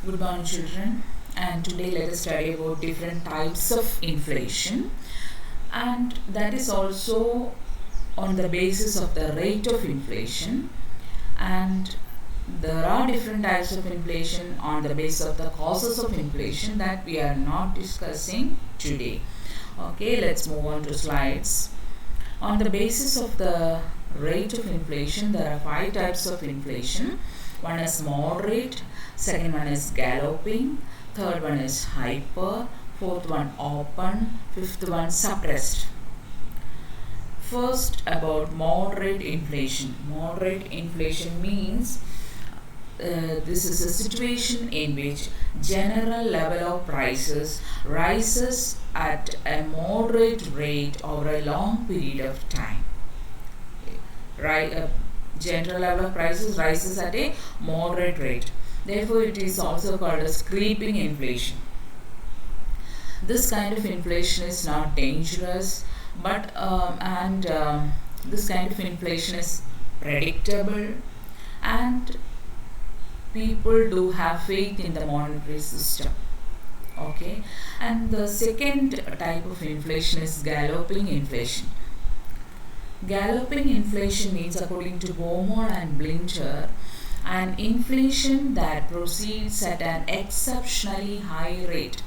Good morning, children. And today let us study about different types of inflation, and that is also on the basis of the rate of inflation. And there are different types of inflation on the basis of the causes of inflation that we are not discussing today. Okay, let's move on to slides. On the basis of the rate of inflation, there are 5 types of inflation. One is moderate, second one is galloping, third one is hyper, fourth one open, fifth one suppressed. First, about moderate inflation. Moderate inflation means this is a situation in which general level of prices rises at a moderate rate over a long period of time. General level of prices rises at a moderate rate. Therefore, it is also called as creeping inflation. This kind of inflation is not dangerous, but this kind of inflation is predictable, and people do have faith in the monetary system. Okay, and the second type of inflation is galloping inflation. Galloping inflation means, according to Beaumont and Blinter, an inflation that proceeds at an exceptionally high rate.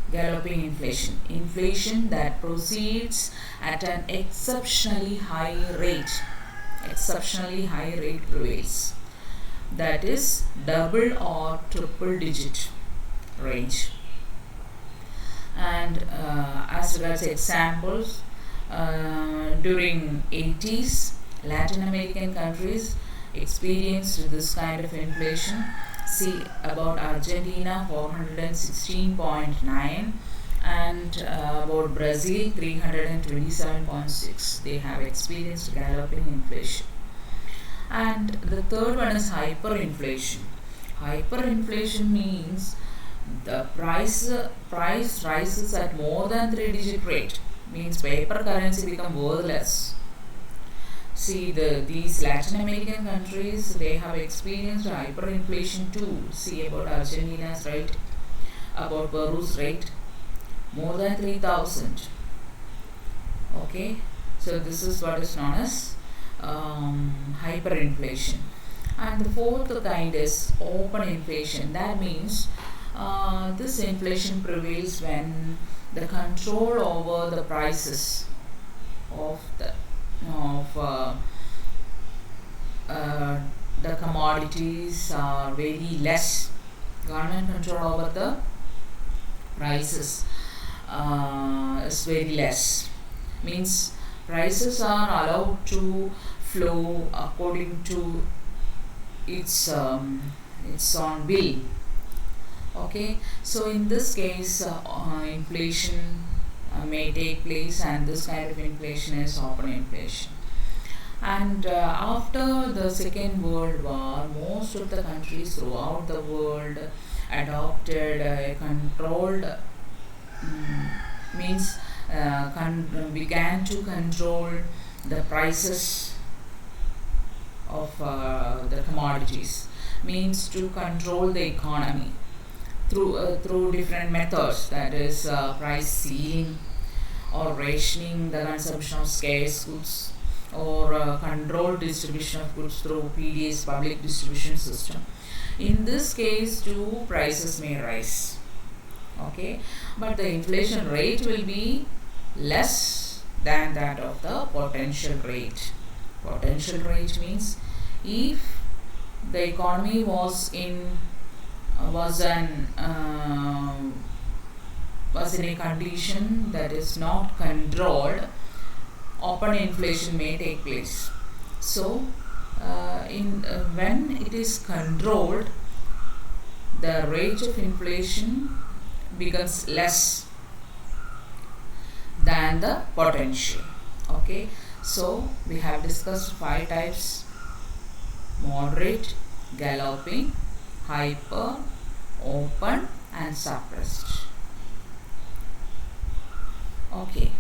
Galloping inflation. Inflation that proceeds at an exceptionally high rate. Exceptionally high rate prevails. That is double or triple digit range. And as regards examples, during 80s, Latin American countries experienced this kind of inflation. See about Argentina 416.9 and about Brazil 327.6. They have experienced galloping inflation. And the third one is hyperinflation. Hyperinflation means the price rises at more than 3-digit rate. Means paper currency become worthless. See, these Latin American countries, they have experienced hyperinflation too. See about Argentina's rate, about Peru's rate, more than 3,000. Okay, so this is what is known as hyperinflation. And the fourth kind is open inflation. That means this inflation prevails when the control over the prices of the commodities are very less. Government control over the prices is very less. Means prices are allowed to flow according to its on will. Okay, so in this case inflation may take place, and this kind of inflation is open inflation. And after the Second World War, most of the countries throughout the world adopted a controlled began to control the prices of the commodities, means to control the economy through different methods, that is price ceiling or rationing the consumption of scarce goods, or controlled distribution of goods through PDS, public distribution system. In this case too, prices may rise. Okay, but the inflation rate will be less than that of the potential rate. Potential rate means if the economy was in a condition that is not controlled, open inflation may take place. So when it is controlled, the rate of inflation becomes less than the potential. Okay, so we have discussed 5 types: moderate, galloping, hyper, open and suppressed. Okay.